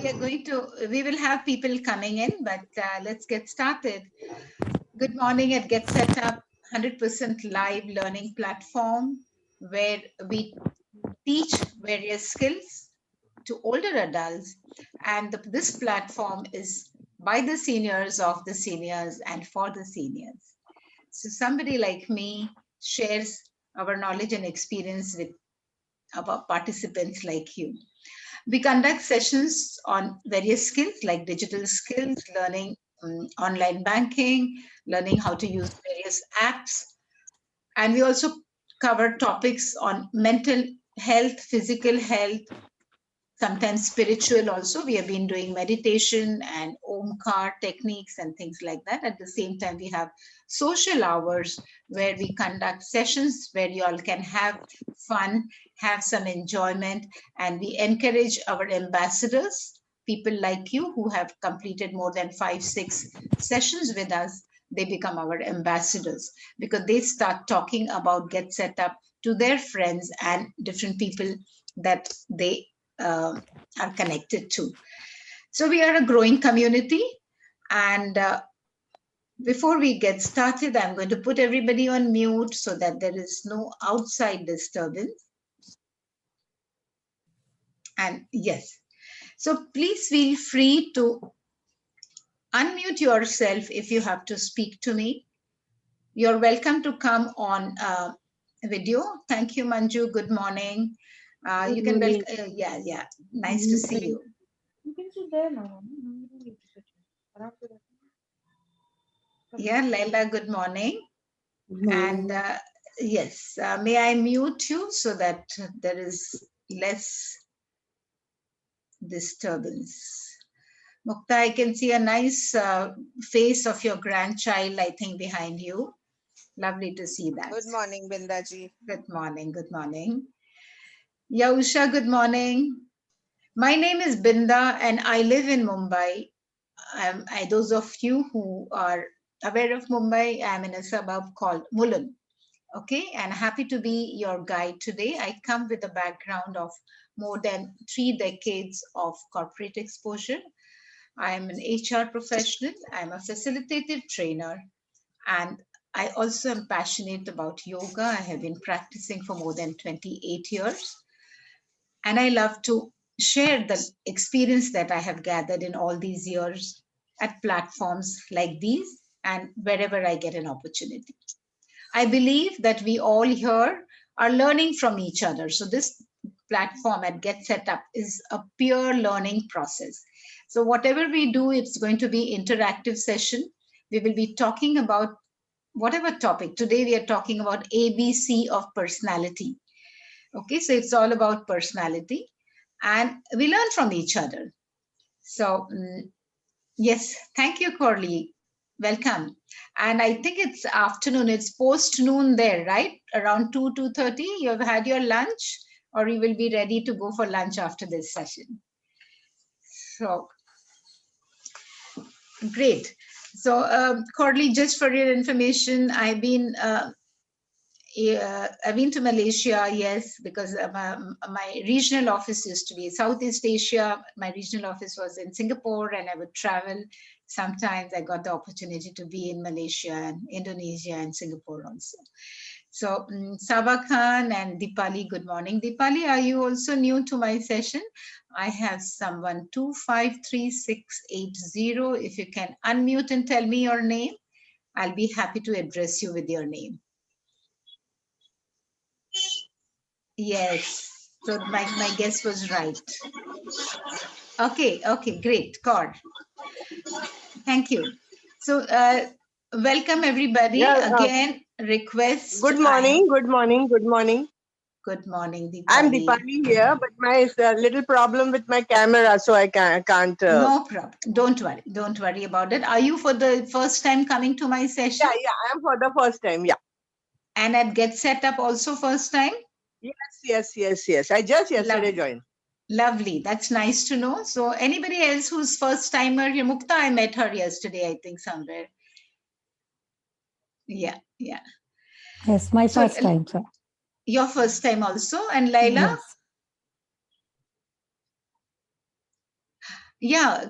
we will have people coming in, but let's get started. Good morning at Get Set Up, 100% live learning platform where we teach various skills to older adults. And this platform is by the seniors of the seniors and for the seniors. So somebody like me shares our knowledge and experience with our participants like you. We conduct sessions on various skills like digital skills, learning online banking, learning how to use various apps. And we also cover topics on mental health, physical health, sometimes spiritual also. We have been doing meditation and Omkar techniques and things like that. At the same time, we have social hours where we conduct sessions where you all can have fun, have some enjoyment, and we encourage our ambassadors, people like you who have completed more than 5-6 sessions with us. They become our ambassadors because they start talking about Get Set Up to their friends and different people that they are connected to. So we are a growing community, and before we get started, I'm going to put everybody on mute so that there is no outside disturbance. And yes, so please feel free to unmute yourself if you have to speak to me. You're welcome to come on video. Thank you, Manju. Good morning. You can welcome. Yeah. Nice to see you. You can sit there now. Yeah, Laila, good morning. And yes, may I mute you so that there is less disturbance. Mukta, I can see a nice face of your grandchild, I think, behind you. Lovely to see that. Good morning, Bindaji. Good morning. Good morning. Yausha, good morning. My name is Binda and I live in Mumbai. Those of you who are aware of Mumbai, I'm in a suburb called Mulund. Okay, and happy to be your guide today. I come with a background of more than 3 decades of corporate exposure. I am an HR professional, I'm a facilitative trainer, and I also am passionate about yoga. I have been practicing for more than 28 years. And I love to share the experience that I have gathered in all these years at platforms like these and wherever I get an opportunity. I believe that we all here are learning from each other. So this platform at Get Set Up is a peer learning process. So whatever we do, it's going to be interactive session. We will be talking about whatever topic. Today we are talking about ABC of personality. Okay, so it's all about personality and we learn from each other. So yes, thank you, Corley. Welcome. And I think it's afternoon, it's post-noon there, right? Around 2:30, you have had your lunch or you will be ready to go for lunch after this session. So, great. So, Corley, just for your information, I've been to Malaysia, yes, because my regional office used to be Southeast Asia. My regional office was in Singapore and I would travel. Sometimes I got the opportunity to be in Malaysia and Indonesia and Singapore also. So Sabah Khan and Deepali, good morning. Deepali, are you also new to my session? I have someone 253680. If you can unmute and tell me your name, I'll be happy to address you with your name. Yes, so my guess was right. Okay, great, God. Thank you. So welcome everybody. Again, request. Good morning, good morning. Good morning, Deepali. I'm Deepali here, but my little problem with my camera, so I can't. No problem. Don't worry about it. Are you for the first time coming to my session? Yeah, I'm for the first time, yeah. And at Get Set Up also first time? Yes. I just yesterday joined. Lovely. That's nice to know. So anybody else who's first timer here? Mukta, I met her yesterday, I think somewhere. Yeah. Yes, my first time, sir. Your first time also. And Laila? Yes. Yeah,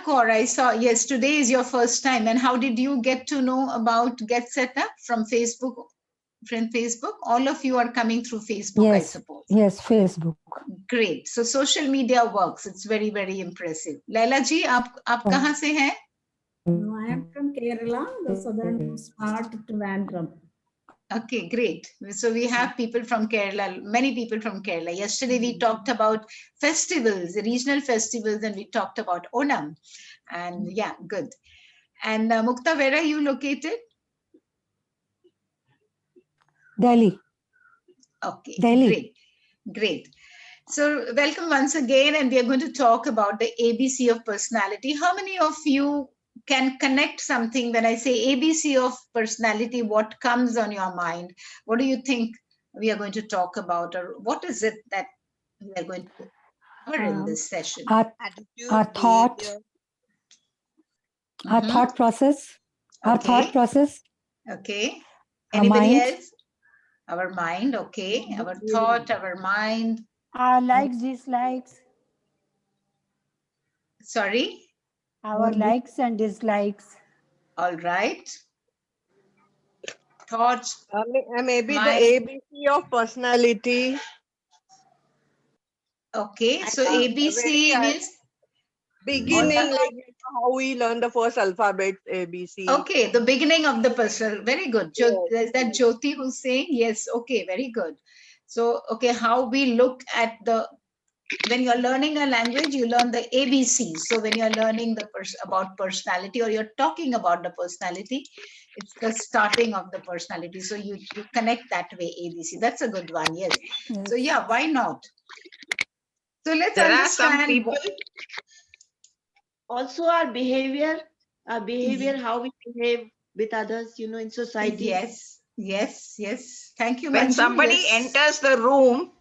Kaur, I saw. Yes, today is your first time. And how did you get to know about Get Set Up from Facebook? From Facebook, all of you are coming through Facebook, I Yes, suppose. yes, Facebook. Great. So social media works. It's very, very impressive. Laila ji, आप कहाँ से हैं? No, I am from Kerala, the southern part, Trivandrum. Okay, great. So we have people from Kerala, many people from Kerala. Yesterday we talked about festivals, regional festivals, and we talked about Onam. And yeah, good. And Mukta, where are you located? Delhi. Okay, Delhi. great, great. So welcome once again, and we are going to talk about the ABC of personality. How many of you can connect something when I say ABC of personality? What comes on your mind? What do you think we are going to talk about, or what is it that we are going to cover in this session? Our thought, our Mhm. thought process, our Okay. thought process, Okay. our Anybody mind. else? Our mind. Okay. Our thought, our mind. Our likes, dislikes, Sorry. our likes and dislikes. All right. Thoughts. Maybe the Mind. ABC of personality. Okay. So very, ABC means Beginning, like how we learn the first alphabet, ABC. okay, the beginning of the person. Very good. Is that Jyoti who's saying? Yes. Okay, very good. So, okay, how we look at the, when you're learning a language, you learn the ABC. So when you're learning the about personality, or you're talking about the personality, it's the starting of the personality. So you connect that way, ABC. That's a good one. Yes. So yeah, why not? So let's There are understand. some people also our behavior, how we behave with others, in society. Yes. Thank you, When Manju. somebody Yes. enters the room,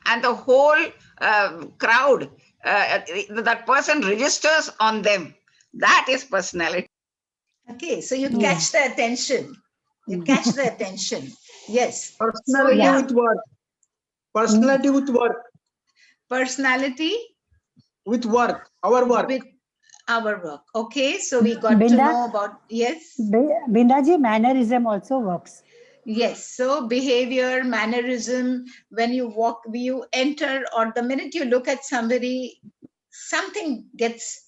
and the whole crowd, that person registers on them. That is personality. Okay, so you catch the attention. You catch the attention. Yes. Personality yeah. with work. Personality with work. Personality With work. Our work. with our work. Okay, so we got to Binda? know about, yes. Bindaji, mannerism also works. Yes, so behavior, mannerism, when you walk, you enter, or the minute you look at somebody, something gets,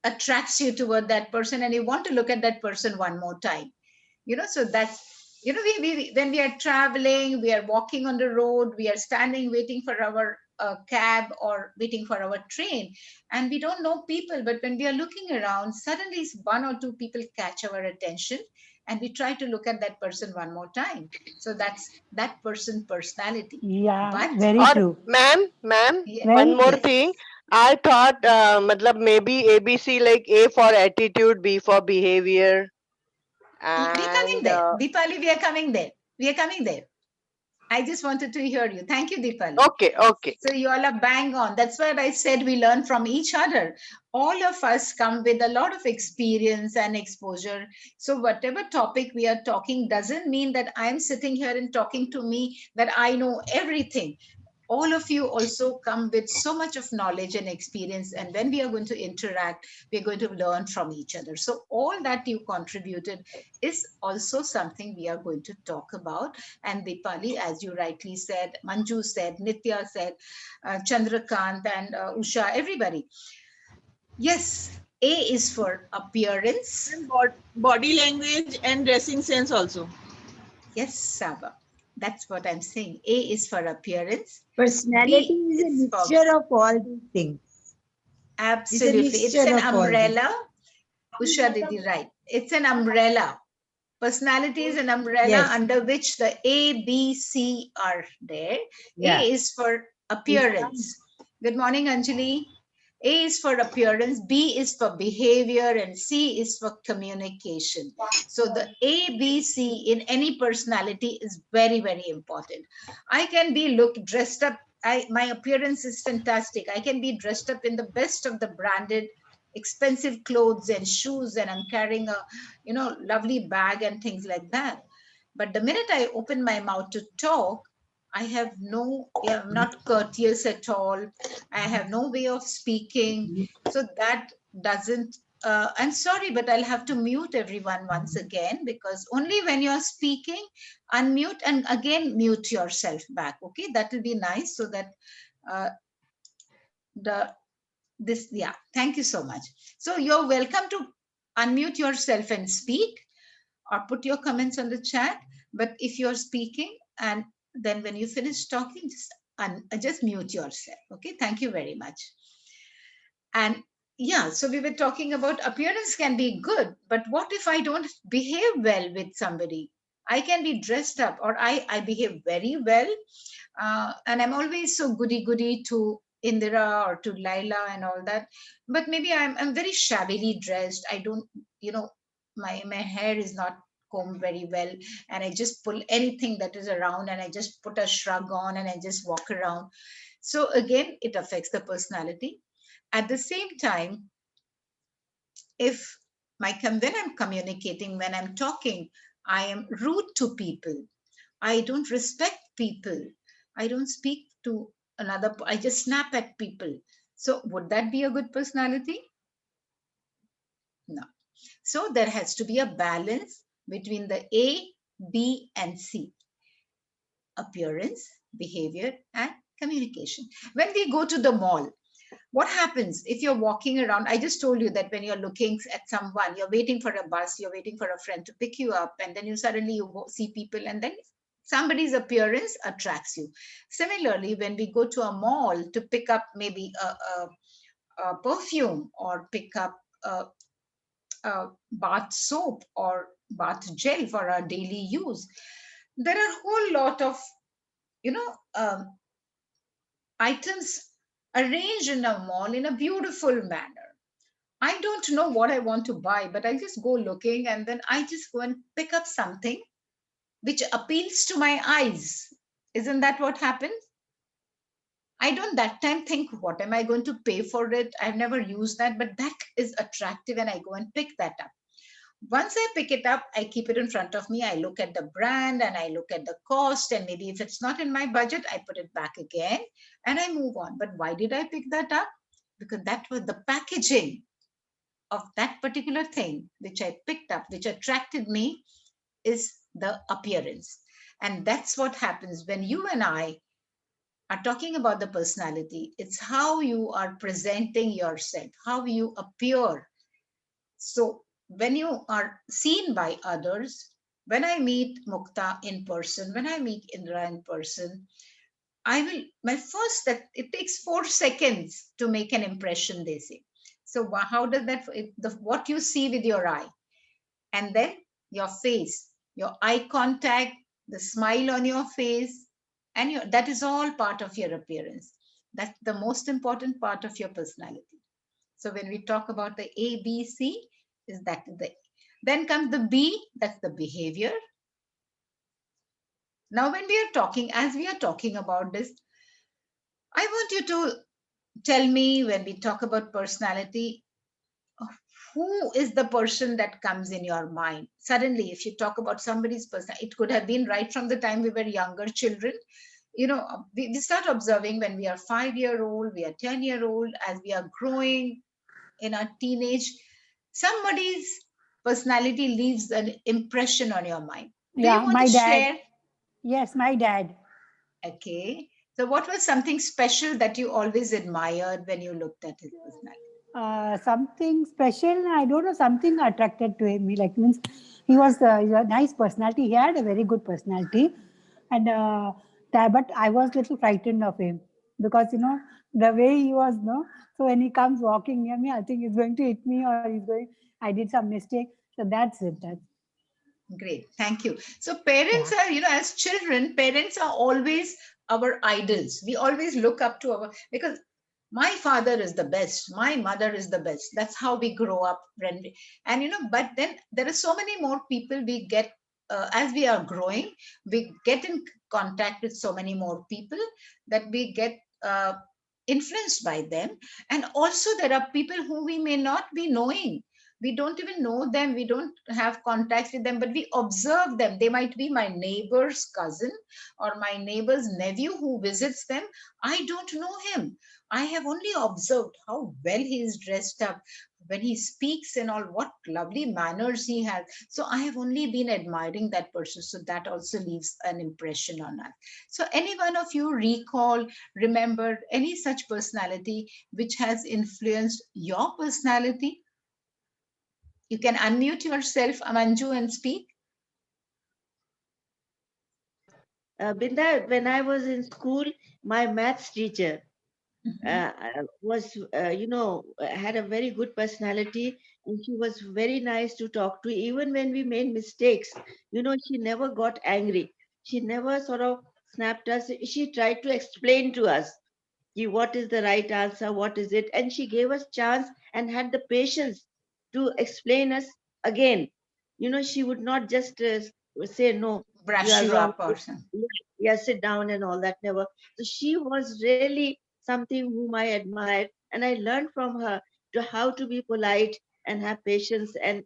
attracts you toward that person, and you want to look at that person one more time. So that's, we when we are traveling, we are walking on the road, we are standing waiting for our cab or waiting for our train, and we don't know people, but when we are looking around, suddenly one or two people catch our attention, and we try to look at that person one more time. So that's that person's personality. Yeah, But very true. Ma'am, yeah, one more yes. thing. I thought, maybe ABC like A for attitude, B for behavior. We're coming And there. Deepali, we are coming there. We are coming there. I just wanted to hear you. Thank you, Deepali. okay. So you all are bang on. That's what I said. We learn from each other. All of us come with a lot of experience and exposure. So whatever topic we are talking doesn't mean that I'm sitting here and talking to me that I know everything. All of you also come with so much of knowledge and experience. And when we are going to interact, we're going to learn from each other. So all that you contributed is also something we are going to talk about. And Deepali, as you rightly said, Manju said, Nitya said, Chandrakant and Usha, everybody. Yes, A is for appearance. And body language and dressing sense also. Yes, Saba. That's what I'm saying. A is for appearance. Personality B is a is for- mixture of all these things. Absolutely. It's mixture an of all umbrella. Usha Didi, right. It's an umbrella. Personality is an umbrella Yes. under which the A, B, C are there. Yeah. A is for appearance. Good morning, Anjali. A is for appearance, B is for behavior, and C is for communication. So the A, B, C in any personality is very, very important. I can be dressed up. My appearance is fantastic. I can be dressed up in the best of the branded, expensive clothes and shoes, and I'm carrying a, lovely bag and things like that. But the minute I open my mouth to talk, I have no, I'm not courteous at all. I have no way of speaking. So that doesn't, I'm sorry, but I'll have to mute everyone once again, because only when you're speaking, unmute and again mute yourself back. Okay, that will be nice, so that uh, yeah, thank you so much. So you're welcome to unmute yourself and speak, or put your comments on the chat. But if you're speaking, and then when you finish talking, just mute yourself. Okay, thank you very much. And yeah, so we were talking about appearance can be good, but what if I don't behave well with somebody? I can be dressed up, or I behave very well, and I'm always so goody to Indira or to Laila and all that. But maybe I'm very shabbily dressed. I don't, my hair is not combed very well, and I just pull anything that is around, and I just put a shrug on, and I just walk around. So again, it affects the personality. At the same time, if when I'm communicating, when I'm talking, I am rude to people. I don't respect people. I don't speak to I just snap at people. So would that be a good personality? No. So there has to be a balance between the A, B, and C. Appearance, behavior, and communication. When we go to the mall, what happens if you're walking around? I just told you that when you're looking at someone, you're waiting for a bus, you're waiting for a friend to pick you up, and then you suddenly see people, and then somebody's appearance attracts you. Similarly, when we go to a mall to pick up maybe a perfume, or pick up a bath soap or bath gel for our daily use, there are a whole lot of items arranged in a mall in a beautiful manner. I don't know what I want to buy, but I just go looking, and then I just go and pick up something which appeals to my eyes. Isn't that what happens? I don't that time think, what am I going to pay for it? I've never used that, but that is attractive, and I go and pick that up. Once I pick it up, I keep it in front of me. I look at the brand, and I look at the cost, and maybe if it's not in my budget, I put it back again and I move on. But why did I pick that up? Because that was the packaging of that particular thing which I picked up, which attracted me, is the appearance. And that's what happens when you and I are talking about the personality. It's how you are presenting yourself, how you appear. So when you are seen by others, when I meet Mukta in person, when I meet Indra in person, my first step, it takes 4 seconds to make an impression, they say. So how does that, what you see with your eye, and then your face, your eye contact, the smile on your face, and that is all part of your appearance. That's the most important part of your personality. So when we talk about the A, B, C, then comes the B, that's the behavior. Now, when as we are talking about this, I want you to tell me, when we talk about personality, who is the person that comes in your mind? Suddenly, if you talk about somebody's personality, it could have been right from the time we were younger children. We start observing when we are 5-year-old, we are 10-year-old, as we are growing in our teenage, somebody's personality leaves an impression on your mind. Do you want my to dad. share? Yes, my dad. Okay. So what was something special that you always admired when you looked at his personality? Something special, I don't know, something attracted to him. Means he was a nice personality. He had a very good personality. And but I was a little frightened of him because, the way he was, so when he comes walking near me, I think he's going to hit me, or I did some mistake. So that's it. Great, thank you. So parents are, as children, parents are always our idols. We always look up to because my father is the best, my mother is the best. That's how we grow up. And, but then there are so many more people we get, as we are growing, we get in contact with so many more people that we get influenced by them. And also there are people who we may not be knowing. We don't even know them. We don't have contact with them, but we observe them. They might be my neighbor's cousin or my neighbor's nephew who visits them. I don't know him. I have only observed how well he is dressed up, when he speaks and all, what lovely manners he has. So I have only been admiring that person. So that also leaves an impression on us. So any one of you recall, remember any such personality which has influenced your personality? You can unmute yourself, Amanju, and speak. Binda, when I was in school, my maths teacher was, had a very good personality, and she was very nice to talk to. Even when we made mistakes, she never got angry. She never sort of snapped us. She tried to explain to us what is the right answer, what is it, and she gave us chance and had the patience to explain us again. She would not just say no, Brush you are you wrong. up or something. Yeah, sit down and all that. Never. So she was really something whom I admired, and I learned from her to how to be polite and have patience, and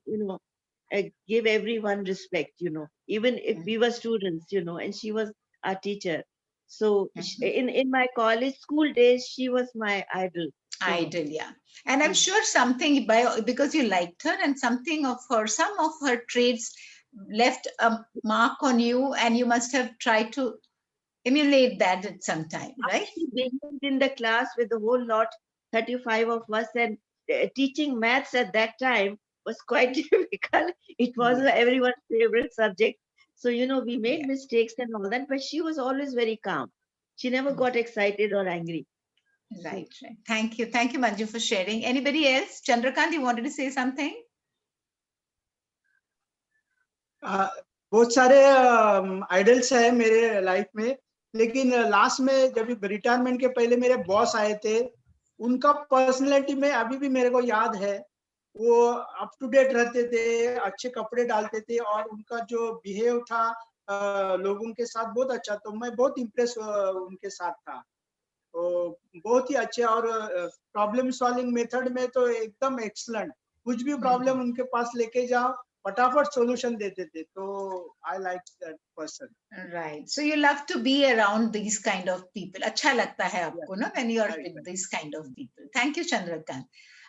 give everyone respect. Even if we were students, and she was our teacher. So in my college school days, she was my idol. So, Idol, yeah. And I'm sure something because you liked her, and some of her traits left a mark on you, and you must have tried to emulate that at some time, right? she behaved in the class with the whole lot, 35 of us, and teaching maths at that time was quite difficult. It was everyone's favorite subject. So, we made mistakes and all that, but she was always very calm. She never got excited or angry. Right, right. Thank you. Thank you, Manju, for sharing. Anybody else? Chandrakant, you wanted to say something? बहुत सारे idols है मेरे life में, लेकिन last में जब retirement के पहले मेरे बॉस आए थे, उनका पर्सनैलिटी में अभी भी मेरे को याद है. वो अप टू डेट रहते थे, अच्छे कपड़े डालते थे, और उनका जो बिहेव था लोगों के साथ बहुत अच्छा. तो मैं बहुत इम्प्रेस उनके साथ था. तो बहुत ही अच्छे, और प्रॉब्लम सॉल्विंग मेथड में तो एकदम एक्सलेंट. कुछ भी प्रॉब्लम उनके पास लेके जाओ, फटाफट सॉल्यूशन देते थे. तो I like that person. Right. So you love to be around these kind of people. अच्छा लगता है आपको ना when you are with these kind of people. Thank you, Chandrakant.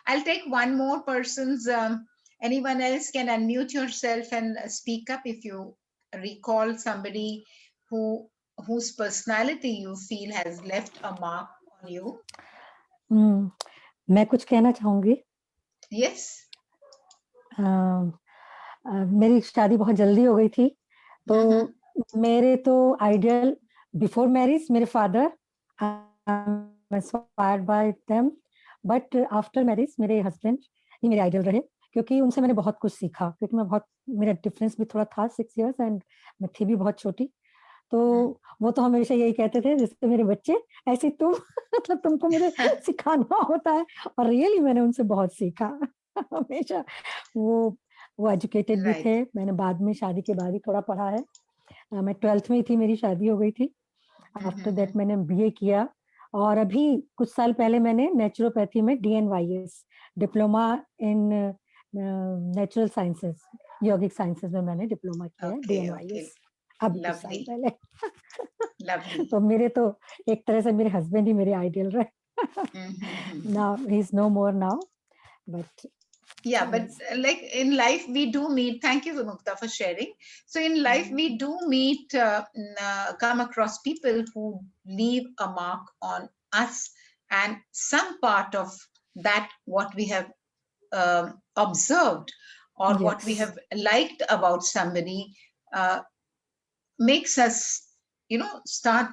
I'll take one more person's. Anyone else can unmute yourself and speak up if you recall somebody whose personality you feel has left a mark on you. मैं कुछ कहना चाहूंगी. Yes. मेरी शादी बहुत जल्दी हो गई थी, तो मेरे तो आइडियल बिफोर मैरिज मेरे father, inspired by them, but after marriage मेरे हस्बैंड ही मेरे आइडियल रहे, क्योंकि उनसे मैंने बहुत कुछ सीखा. क्योंकि मेरा डिफरेंस भी थोड़ा था, 6 years, एंड मैं थी भी बहुत छोटी. तो वो तो हमेशा यही कहते थे, जैसे मेरे बच्चे ऐसे तुम मतलब तुमको मुझे सिखाना होता है. और रियली मैंने उनसे बहुत सीखा. हमेशा वो एजुकेटेड भी थे. मैंने बाद में शादी के बाद ही थोड़ा पढ़ा है. मैं 12th में ही थी, मेरी शादी हो गई थी. आफ्टर दैट मैंने BA किया, और अभी कुछ साल पहले मैंने नेचुरोपैथी में DNYS diploma in natural sciences, यौगिक साइंसेस में मैंने डिप्लोमा किया है. DNYS अब कुछ साल पहले. तो मेरे तो एक तरह से मेरे हस्बैंड ही मेरे आइडियल रहे. Now he is no more now, but yeah, but like in life we do meet. Thank you, Mukta, for sharing. So in life we do meet, come across people who leave a mark on us, and some part of that what we have observed or what we have liked about somebody makes us start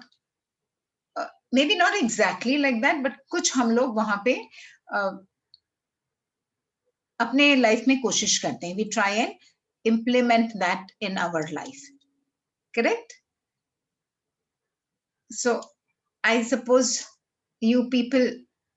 maybe not exactly like that, but कुछ हम लोग वहां पे अपने life में कोशिश करते हैं. We try and implement that in our life. Correct? So I suppose you people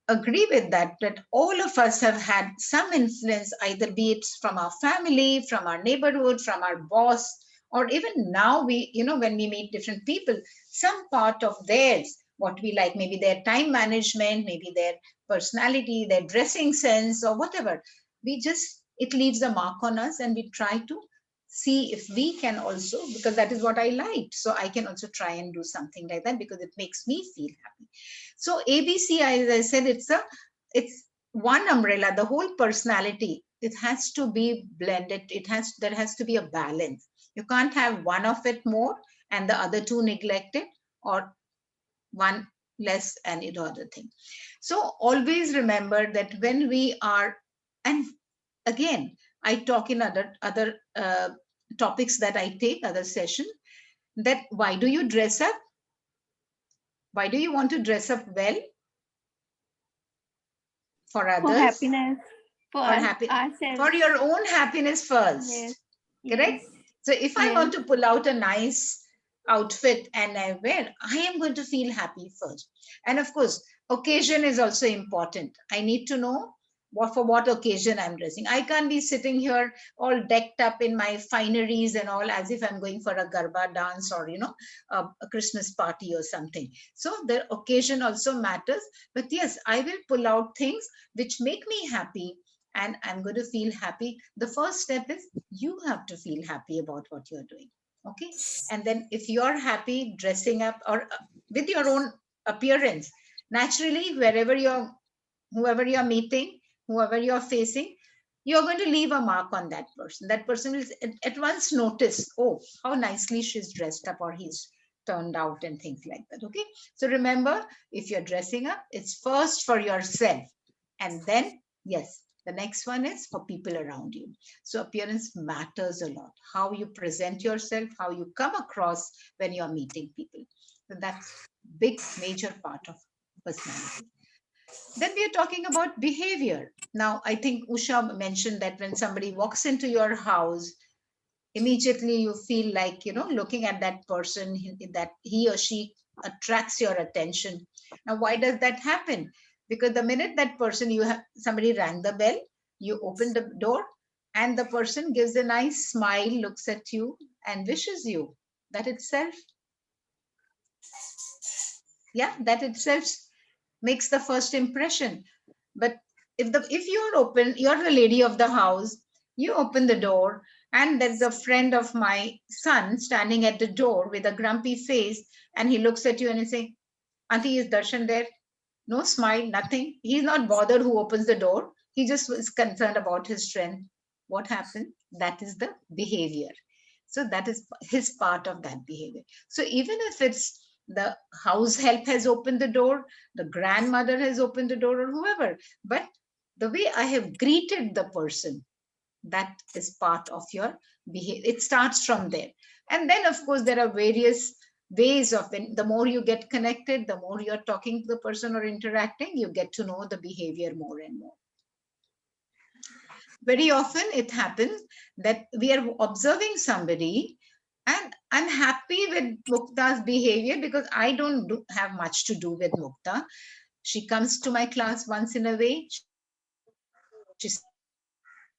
agree with that all of us have had some influence, either be it from our family, from our neighborhood, from our boss, or even now we, when we meet different people, some part of theirs, what we like, maybe their time management, maybe their personality, their dressing sense, or whatever. We just it leaves a mark on us, and we try to see if we can also, because that is what I liked. So I can also try and do something like that because it makes me feel happy. So ABC, as I said, it's one umbrella, the whole personality. It has to be blended. There has to be a balance. You can't have one of it more and the other two neglected, or one less and other thing. So always remember that when we are, and again, I talk in other topics that I take, other session, that why do you dress up? Why do you want to dress up well? For others? For happiness. For ourselves. For your own happiness first. Yes. Correct? Yes. So if I Yes. want to pull out a nice outfit and I wear, I am going to feel happy first. And of course, occasion is also important. I need to know for what occasion I'm dressing. I can't be sitting here all decked up in my fineries and all as if I'm going for a Garba dance or, a Christmas party or something. So the occasion also matters. But yes, I will pull out things which make me happy, and I'm going to feel happy. The first step is you have to feel happy about what you're doing. Okay. And then if you're happy dressing up or with your own appearance, naturally, whoever you're meeting, whoever you're facing, you're going to leave a mark on that person. That person will at once notice, oh, how nicely she's dressed up or he's turned out and things like that. Okay. So remember, if you're dressing up, it's first for yourself. And then, yes, the next one is for people around you. So appearance matters a lot. How you present yourself, how you come across when you're meeting people. So that's big, major part of personality. Then we are talking about behavior. Now, I think Usha mentioned that when somebody walks into your house, immediately you feel like, looking at that person, that he or she attracts your attention. Now, why does that happen? Because the minute that person, somebody rang the bell, you open the door, and the person gives a nice smile, looks at you and wishes you. That itself makes the first impression. But if you're the lady of the house, you open the door, and there's a friend of my son standing at the door with a grumpy face, and he looks at you and he says, Auntie, is Darshan there? No smile, nothing. He's not bothered who opens the door. He just was concerned about his strength. What happened? That is the behavior. So that is his part of that behavior. So even if it's the house help has opened the door, the grandmother has opened the door, or whoever, but the way I have greeted the person, that is part of your behavior. It starts from there. And then, of course, there are various ways of the more you get connected, the more you're talking to the person or interacting, you get to know the behavior more and more. Very often it happens that we are observing somebody, and I'm happy with Mukta's behavior because I don't have much to do with Mukta. She comes to my class once in a way. She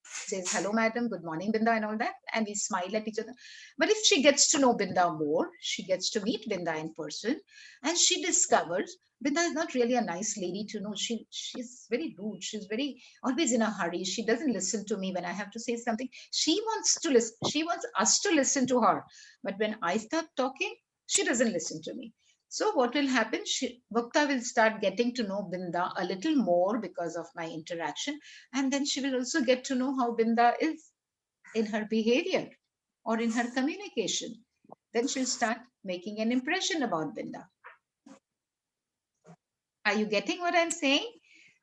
says, hello, madam, good morning, Binda, and all that. And we smile at each other. But if she gets to know Binda more, she gets to meet Binda in person, and she discovers Binda is not really a nice lady to know. She's very rude. She's always in a hurry. She doesn't listen to me when I have to say something. She wants to listen. She wants us to listen to her. But when I start talking, she doesn't listen to me. So what will happen? Mukta will start getting to know Binda a little more because of my interaction. And then she will also get to know how Binda is in her behavior or in her communication. Then she'll start making an impression about Binda. Are you getting what I'm saying?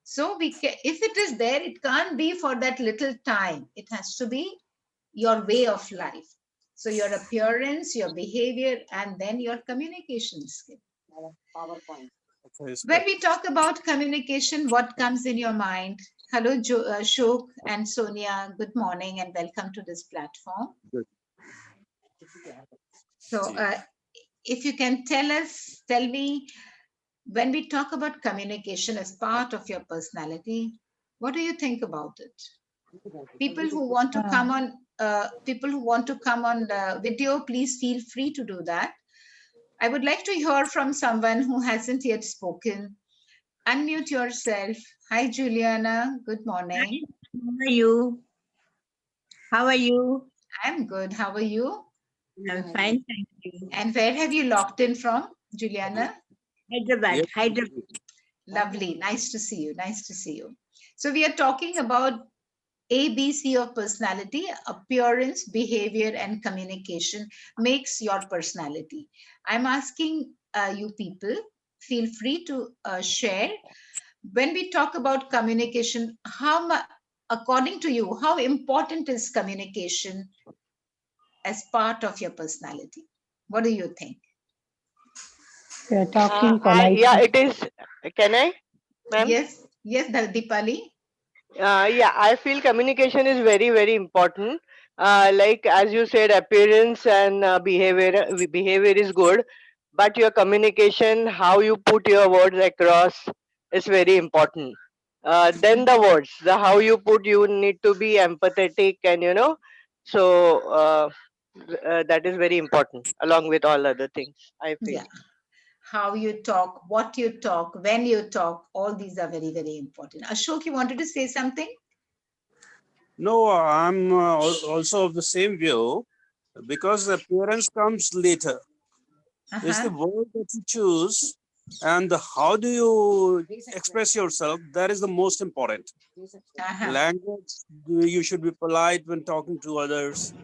So if it is there, it can't be for that little time. It has to be your way of life. So your appearance, your behavior, and then your communication skill. When we talk about communication, what comes in your mind? Hello, Shok and Sonia. Good morning and welcome to this platform. Good. So if you can tell me, when we talk about communication as part of your personality, what do you think about it? People who want to come on, the video, please feel free to do that. I would like to hear from someone who hasn't yet spoken. Unmute yourself. Hi, Juliana. Good morning. How are you? How are you? I'm good. How are you? I'm fine, thank you. And where have you logged in from, Juliana? Hyderabad, Hyderabad. Lovely. Nice to see you. Nice to see you. So we are talking about ABC of personality: appearance, behavior, and communication makes your personality. I'm asking you people, feel free to share. When we talk about communication, according to you, how important is communication as part of your personality? What do you think? Talking politely. Yeah, it is. Can I, ma'am? Yes, Deepali. Yeah, I feel communication is very, very important. Like as you said, appearance and behavior is good, but your communication, how you put your words across, is very important. Then the words, the how you put, you need to be empathetic, and so that is very important along with all other things, I feel. Yeah. How you talk, what you talk, when you talk, all these are very, very important. Ashok, you wanted to say something? No, I'm also of the same view, because the appearance comes later. It's the word that you choose and how do you express yourself, that is the most important. Language, you should be polite when talking to others.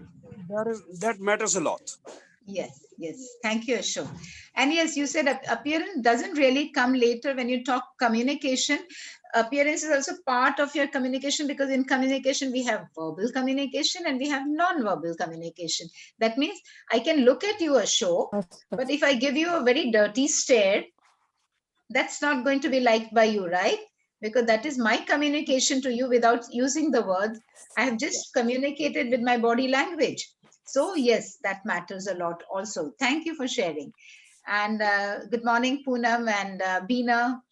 That matters a lot. Yes, yes. Thank you, Ashok. And yes, you said appearance doesn't really come later when you talk communication. Appearance is also part of your communication, because in communication we have verbal communication and we have non-verbal communication. That means I can look at you, Ashok, but if I give you a very dirty stare, that's not going to be liked by you, right? Because that is my communication to you without using the words. I have just communicated with my body language. So yes, that matters a lot also. Thank you for sharing. And good morning, Poonam and Beena.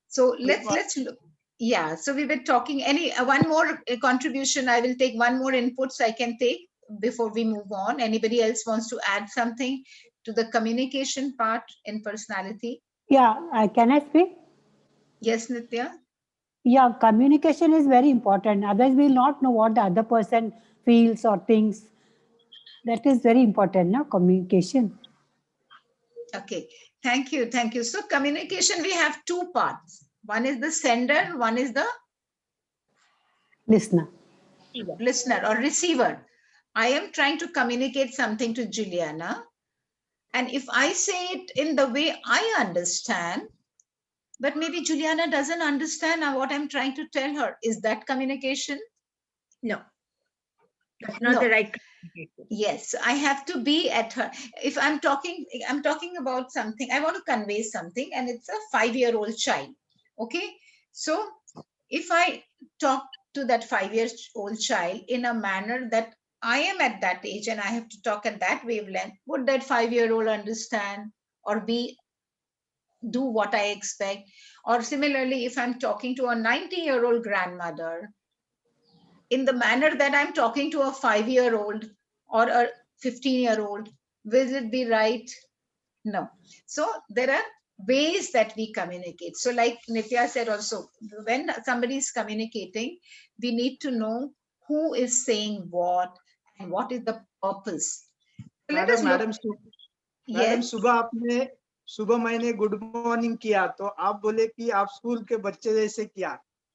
So let's look. Yeah, so we were talking, one more contribution. I will take one more input so I can take before we move on. Anybody else wants to add something to the communication part in personality? Yeah, can I speak? Yes, Nitya. Yeah, communication is very important. Others will not know what the other person feels or thinks. That is very important, no? Communication. Okay, thank you. Thank you. So communication, we have two parts. One is the sender, one is the listener or receiver. I am trying to communicate something to Juliana. And if I say it in the way I understand, but maybe Juliana doesn't understand what I'm trying to tell her, is that communication? No. That's not the right communication. Yes, I have to be at her. If I'm talking about something, I want to convey something, and it's a 5-year-old child. Okay, so if I talk to that 5-year-old child in a manner that I am at that age and I have to talk at that wavelength, would that 5-year-old understand or do what I expect? Or similarly, if I'm talking to a 90-year-old grandmother, in the manner that I'm talking to a 5-year-old or a 15-year-old, will it be right? No. So there are ways that we communicate. So like Nitya said also, when somebody is communicating, we need to know who is saying what and what is the purpose. Madam Yes. सुबह मैंने good morning किया तो आप बोले कि आप school के बच्चे जैसे किया.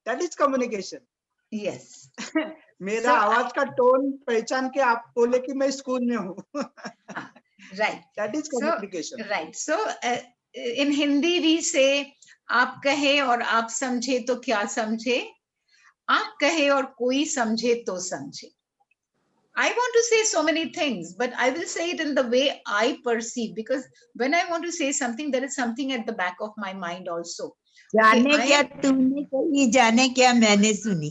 That is communication. यस. मेरा आवाज का टोन पहचान के आप बोले कि मैं स्कूल में हूँ. Right. That is communication. Right. So in Hindi we say, आप कहे और आप समझे तो क्या समझे, आप कहे और कोई समझे तो समझे. I want to say so many things, but I will say it in the way I perceive, because when I want to say something, there is something at the back of my mind also. जाने क्या तुमने कही, जाने क्या मैंने सुनी.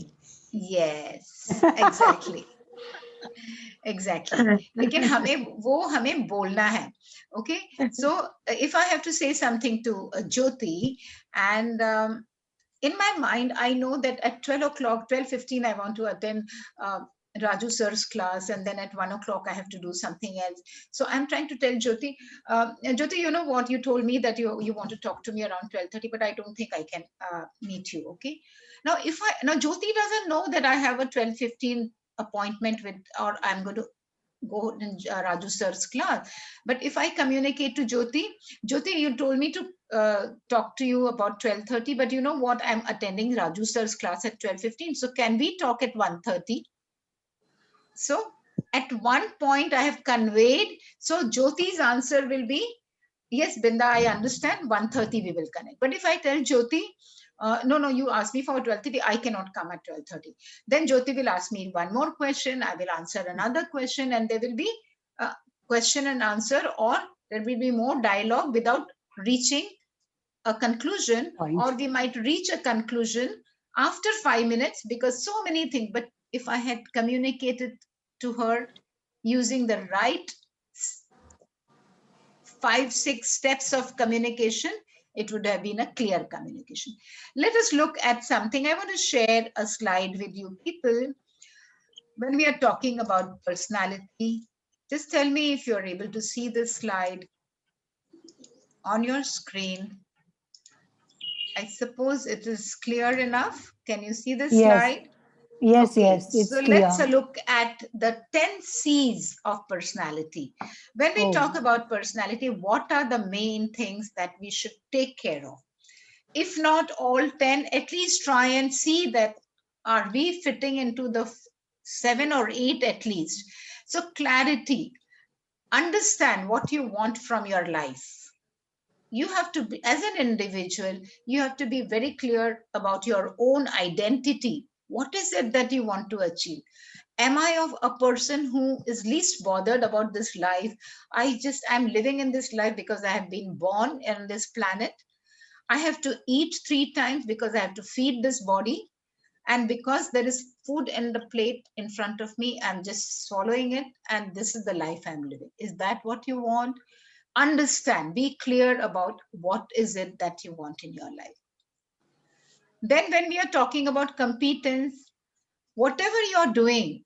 Yes, exactly. Exactly. लेकिन हमें बोलना है. Okay. So if I have to say something to Jyoti, and in my mind, I know that at 12 o'clock, 12:15, I want to attend Raju sir's class, and then at 1 o'clock I have to do something else. So I'm trying to tell Jyoti, Jyoti, you know what, you told me that you want to talk to me around 12:30, but I don't think I can meet you. Okay. Now Jyoti doesn't know that I have a 12:15 appointment with, or I'm going to go in Raju sir's class. But if I communicate to Jyoti, you told me to talk to you about 12:30, but you know what? I'm attending Raju sir's class at 12:15. So can we talk at 1:30? So at one point I have conveyed. So Jyoti's answer will be, yes, Binda, I understand. 1:30 we will connect. But if I tell Jyoti, no, you asked me for 12:30, I cannot come at 12:30. Then Jyoti will ask me one more question. I will answer another question, and there will be a question and answer, or there will be more dialogue without reaching a conclusion, or we might reach a conclusion after 5 minutes, because so many things. But if I had communicated to her using the right 5-6 steps of communication, it would have been a clear communication. Let us look at something. I want to share a slide with you people. When we are talking about personality, just tell me if you're able to see this slide on your screen. I suppose it is clear enough. Can you see this slide? Yes, okay. yes, it's so clear. Let's look at the 10 C's of personality. When we talk about personality, what are the main things that we should take care of? If not all 10, at least try and see that are we fitting into the 7 or 8 at least. So clarity, understand what you want from your life. You have to be, as an individual, you have to be very clear about your own identity. What is it that you want to achieve? Am I of a person who is least bothered about this life? I'm living in this life because I have been born on this planet. I have to eat 3 times because I have to feed this body. And because there is food in the plate in front of me, I'm just swallowing it. And this is the life I'm living. Is that what you want? Understand, be clear about what is it that you want in your life. Then when we are talking about competence, whatever you're doing,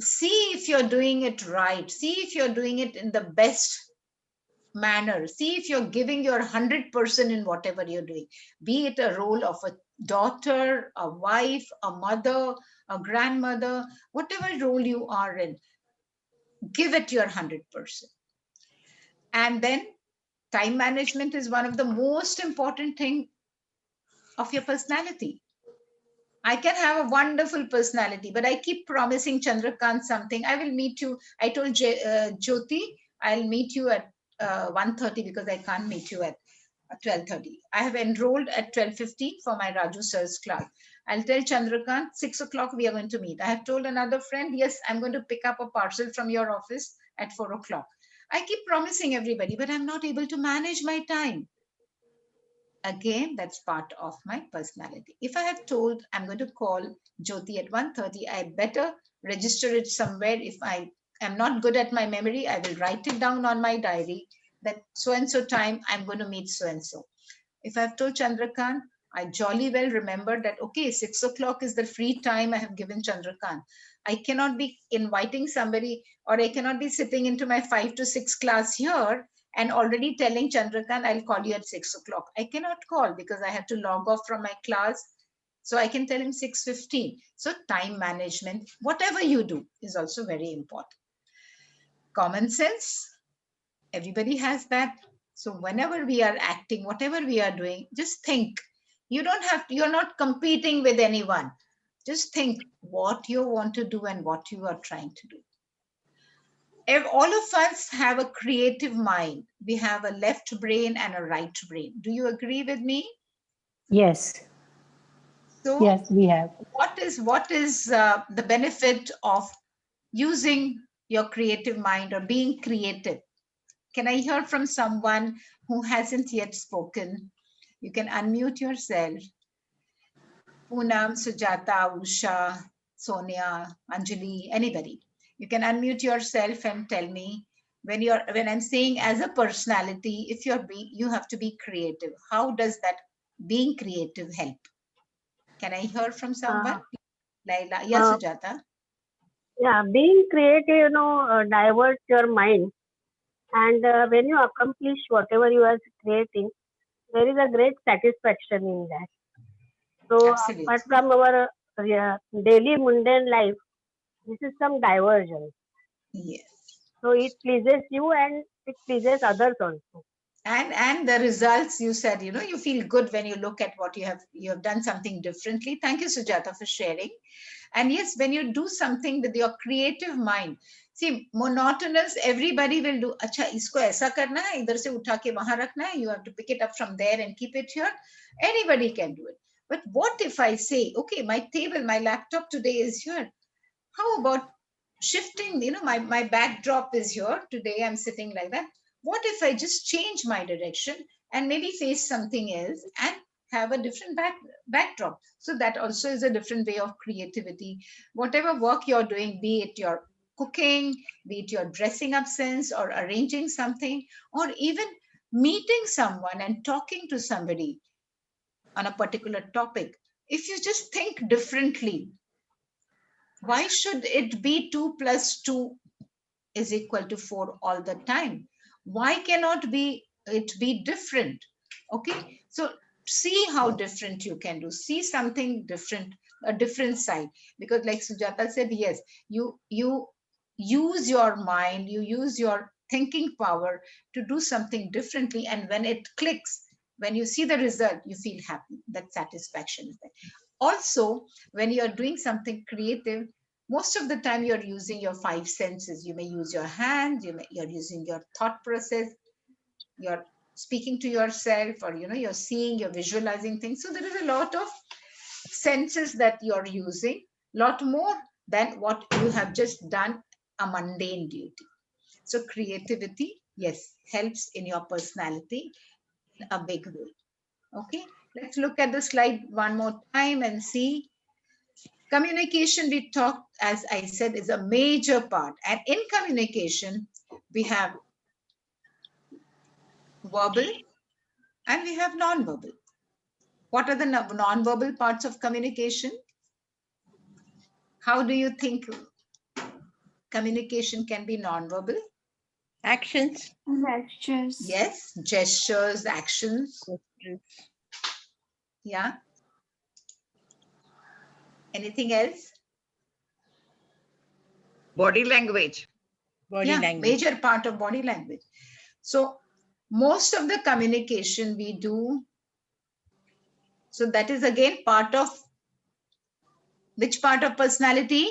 see if you're doing it right. See if you're doing it in the best manner. See if you're giving your 100% in whatever you're doing, be it a role of a daughter, a wife, a mother, a grandmother, whatever role you are in, give it your 100%. And then time management is one of the most important things of your personality. I can have a wonderful personality, but I keep promising Chandrakant something. I will meet you. I told Jyoti, I'll meet you at 1:30 because I can't meet you at 12:30. I have enrolled at 12:15 for my Raju sir's class. I'll tell Chandrakant, 6 o'clock we are going to meet. I have told another friend, yes, I'm going to pick up a parcel from your office at 4 o'clock. I keep promising everybody, but I'm not able to manage my time. Again, that's part of my personality. If I have told I'm going to call Jyoti at 1:30, I better register it somewhere. If I am not good at my memory, I will write it down on my diary that so-and-so time I'm going to meet so-and-so. If I've told Chandrakant, I jolly well remember that, okay, 6 o'clock is the free time I have given Chandrakant. I cannot be inviting somebody, or I cannot be sitting into my 5 to 6 class here and already telling Chandrakant, I'll call you at 6 o'clock. I cannot call because I have to log off from my class. So I can tell him 6:15. So time management, whatever you do, is also very important. Common sense, everybody has that. So whenever we are acting, whatever we are doing, just think. You don't have to, you're not competing with anyone. Just think what you want to do and what you are trying to do. If all of us have a creative mind, we have a left brain and a right brain. Do you agree with me? Yes. So yes, we have. What is the benefit of using your creative mind or being creative? Can I hear from someone who hasn't yet spoken? You can unmute yourself. Poonam, Sujata, Usha, Sonia, Anjali, anybody. You can unmute yourself and tell me when I'm saying as a personality, if you have to be creative. How does that being creative help? Can I hear from someone? Laila, yes, Sujata. Yeah, being creative, diverts your mind. And when you accomplish whatever you are creating, there is a great satisfaction in that. So Absolutely. apart from our daily mundane life, this is some diversion. Yes. So it pleases you and it pleases others also. And the results, you said, you know, you feel good when you look at what you have done something differently. Thank you, Sujata, for sharing. And yes, when you do something with your creative mind, see, monotonous, everybody will do, acha, isko aisa karna hai, idhar se utha ke wahan rakhna hai, you have to pick it up from there and keep it here. Anybody can do it. But what if I say, okay, my table, my laptop today is here. How about shifting, you know, my backdrop is here. Today I'm sitting like that. What if I just change my direction and maybe face something else and have a different backdrop? So that also is a different way of creativity. Whatever work you're doing, be it your cooking, be it your dressing up sense or arranging something, or even meeting someone and talking to somebody on a particular topic. If you just think differently, why should it be 2 + 2 is equal to 4 all the time? Why cannot it be different? Okay, so see how different you can do. See something different, a different side. Because like Sujata said, yes, you use your mind, you use your thinking power to do something differently. And when it clicks, when you see the result, you feel happy. That satisfaction is there. Also, when you're doing something creative, most of the time you're using your 5 senses. You may use your hands, you're using your thought process, you're speaking to yourself, or you know, you're seeing, you're visualizing things. So there is a lot of senses that you're using, lot more than what you have just done a mundane duty. So creativity, yes, helps in your personality in a big way. Okay, let's look at the slide one more time and see. Communication, we talked, as I said, is a major part. And in communication, we have verbal and we have non-verbal. What are the non-verbal parts of communication? How do you think communication can be non-verbal? Actions. Gestures. Yes, gestures, actions. Yeah. Anything else? Body language. Body language. Major part of body language. So most of the communication we do, so that is again part of which part of personality?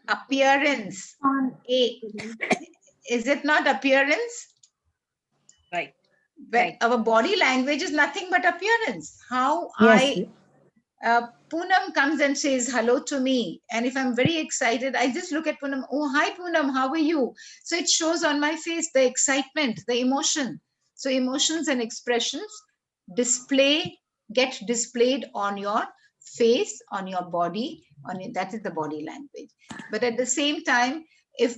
Appearance. Is it not appearance? Right. Right. Our body language is nothing but appearance. How Yes. Poonam comes and says hello to me, and if I'm very excited, I just look at Poonam. Oh, hi Poonam, how are you? So it shows on my face the excitement, the emotion. So emotions and expressions get displayed on your face, on your body, that is the body language. But at the same time, if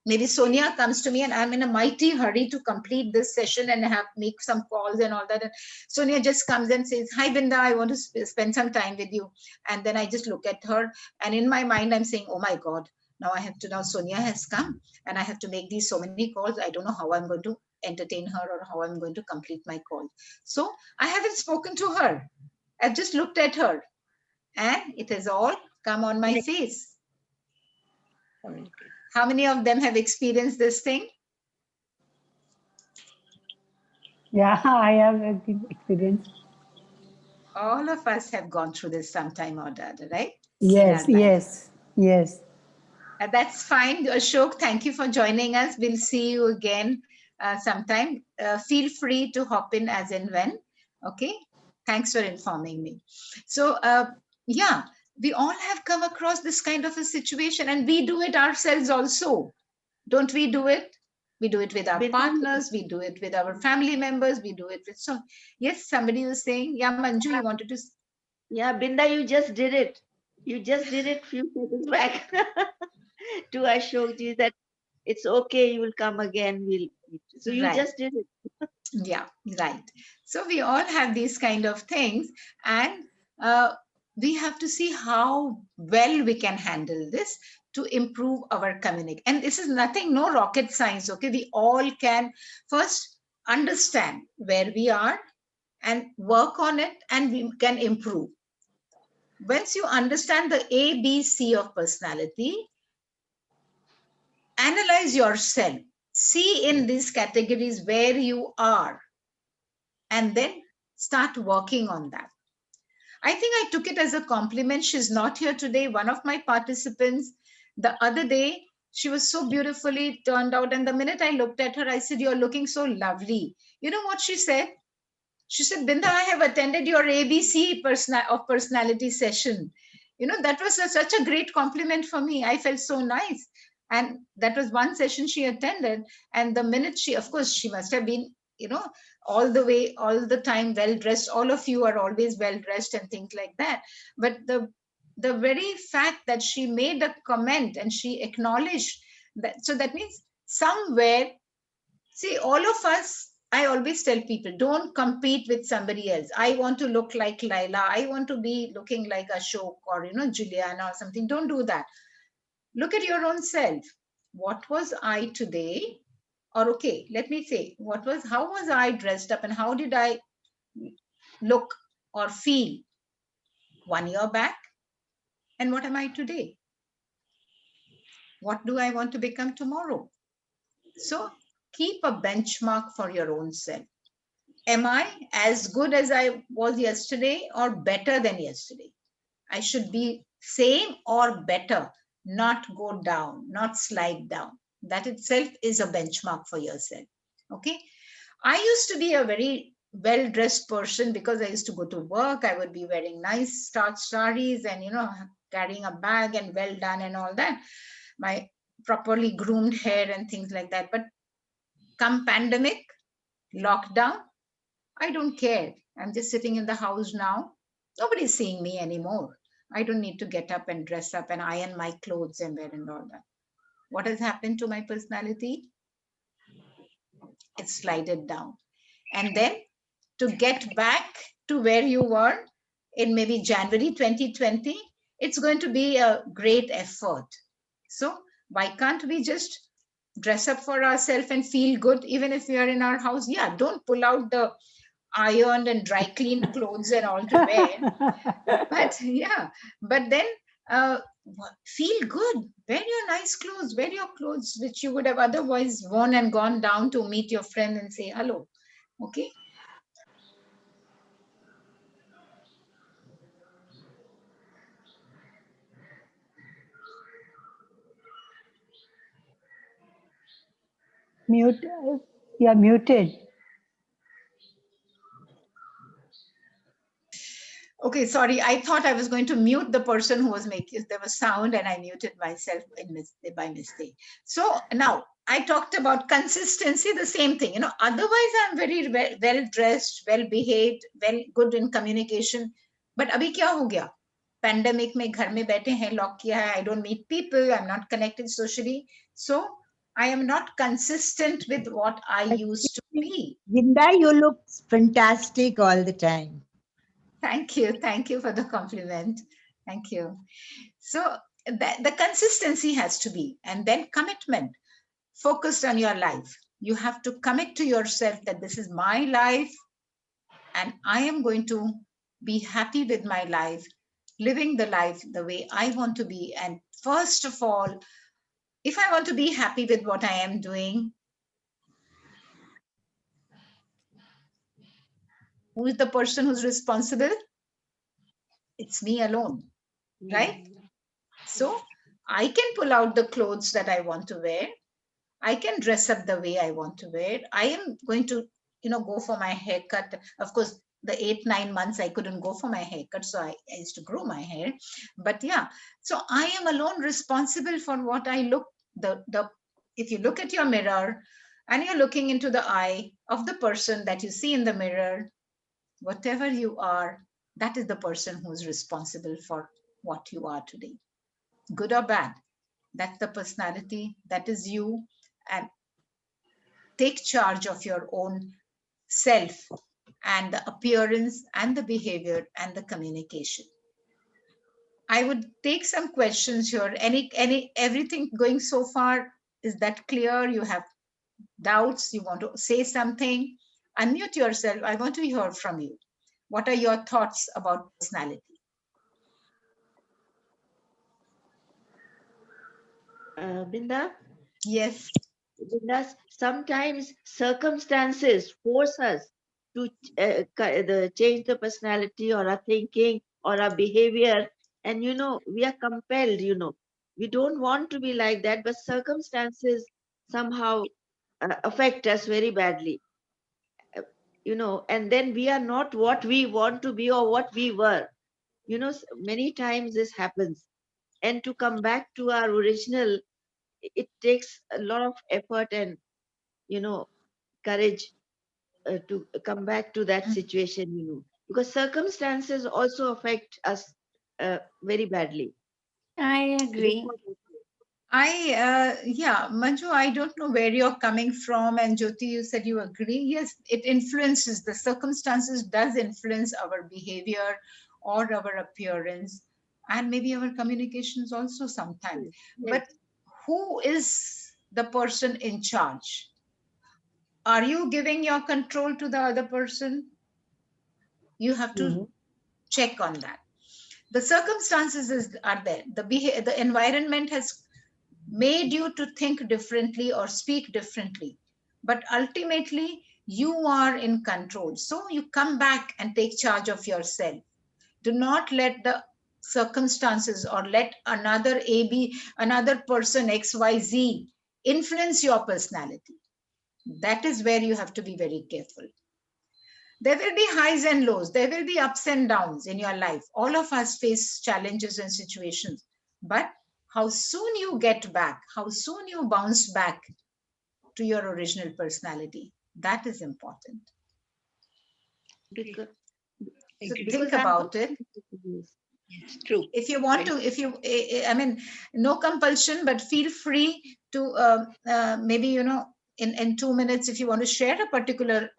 maybe Sonia comes to me and I'm in a mighty hurry to complete this session and make some calls and all that. And Sonia just comes and says, hi, Binda, I want to spend some time with you. And then I just look at her and in my mind, I'm saying, oh my God, now Sonia has come and I have to make these so many calls. I don't know how I'm going to entertain her or how I'm going to complete my call. So I haven't spoken to her. I've just looked at her and it has all come on my face. How many of them have experienced this thing? Yeah, I have experienced. All of us have gone through this sometime or the other, right? Yes, yes, yes. That's fine. Ashok, thank you for joining us. We'll see you again sometime. Feel free to hop in as and when. Okay. Thanks for informing me. So, yeah, we all have come across this kind of a situation and we do it ourselves also. Don't we do it? We do it with our partners. We do it with our family members. We do it with so. Yes, somebody was saying, yeah, Manju, you wanted to. Yeah, Binda, you just did it. You just did it few seconds back to Ashokji that it's okay, you will come again. So you just did it. Yeah, right. So we all have these kind of things and we have to see how well we can handle this to improve our communication. And this is nothing, no rocket science, okay? We all can first understand where we are and work on it, and we can improve. Once you understand the A, B, C of personality, analyze yourself, see in these categories where you are, and then start working on that. I think I took it as a compliment. She's not here today. One of my participants, the other day, she was so beautifully turned out. And the minute I looked at her, I said, "You're looking so lovely." You know what she said? She said, "Binda, I have attended your ABC personality session." You know, that was such a great compliment for me. I felt so nice. And that was one session she attended. And the minute she, of course, she must have been, you know, all the way, all the time well-dressed. All of you are always well-dressed and things like that. But the very fact that she made a comment and she acknowledged that, so that means somewhere, see, all of us, I always tell people, don't compete with somebody else. I want to look like Laila. I want to be looking like Ashok or, you know, Juliana or something. Don't do that. Look at your own self. What was I today? Or okay, let me say, how was I dressed up and how did I look or feel 1 year back? And what am I today? What do I want to become tomorrow? So keep a benchmark for your own self. Am I as good as I was yesterday or better than yesterday? I should be same or better, not go down, not slide down. That itself is a benchmark for yourself. Okay. I used to be a very well-dressed person because I used to go to work. I would be wearing nice starched sarees and, you know, carrying a bag and well done and all that. My properly groomed hair and things like that. But come pandemic, lockdown, I don't care. I'm just sitting in the house now. Nobody's seeing me anymore. I don't need to get up and dress up and iron my clothes and wear and all that. What has happened to my personality? It's slided down. And then to get back to where you were in maybe January 2020, it's going to be a great effort. So why can't we just dress up for ourselves and feel good even if we are in our house? Yeah, don't pull out the ironed and dry cleaned clothes and all to wear. But yeah, but then feel good. Wear your nice clothes, wear your clothes which you would have otherwise worn and gone down to meet your friend and say hello. Okay. Mute. You're muted. Okay, sorry. I thought I was going to mute the person who was making, there was sound and I muted myself by mistake. So now I talked about consistency, the same thing, you know, otherwise I'm very well dressed, well behaved, good in communication. But abhi kya ho gaya? Pandemic mein ghar mein baithe hain, lock kiya hai, I don't meet people, I'm not connected socially. So I am not consistent with what I used to be. Binda, you look fantastic all the time. Thank you. Thank you for the compliment. Thank you. So the consistency has to be, and then commitment, focused on your life. You have to commit to yourself that this is my life and I am going to be happy with my life, living the life the way I want to be. And first of all, if I want to be happy with what I am doing, who is the person who's responsible? It's me alone, right? So I can pull out the clothes that I want to wear. I can dress up the way I want to wear. I am going to, you know, go for my haircut. Of course, the 8-9 months I couldn't go for my haircut, so I used to grow my hair. But yeah, so I am alone responsible for what I look. If you look at your mirror and you're looking into the eye of the person that you see in the mirror, whatever you are, that is the person who's responsible for what you are today, good or bad. That's the personality, that is you. And take charge of your own self and the appearance and the behavior and the communication. I would take some questions here. Everything going so far, is that clear? You have doubts, you want to say something? Unmute yourself. I want to hear from you. What are your thoughts about personality? Binda? Yes. Binda, sometimes circumstances force us to change the personality or our thinking or our behavior. And, we are compelled, we don't want to be like that, but circumstances somehow affect us very badly. And then we are not what we want to be or what we were. Many times this happens. And to come back to our original, it takes a lot of effort and, courage to come back to that situation, because circumstances also affect us very badly. I agree. Yeah, Manju, I don't know where you're coming from. And Jyoti, you said you agree. Yes, it influences, the circumstances does influence our behavior or our appearance and maybe our communications also sometimes. Yes. But who is the person in charge? Are you giving your control to the other person? You have to check on that. The circumstances are there. The environment has made you to think differently or speak differently. But ultimately, you are in control. So you come back and take charge of yourself. Do not let the circumstances or let another person XYZ influence your personality. That is where you have to be very careful. There will be highs and lows. There will be ups and downs in your life. All of us face challenges and situations. But how soon you get back, how soon you bounce back to your original personality, that is important. So think about it. It's true. If you want to, I mean, no compulsion, but feel free to maybe, in 2 minutes, if you want to share a particular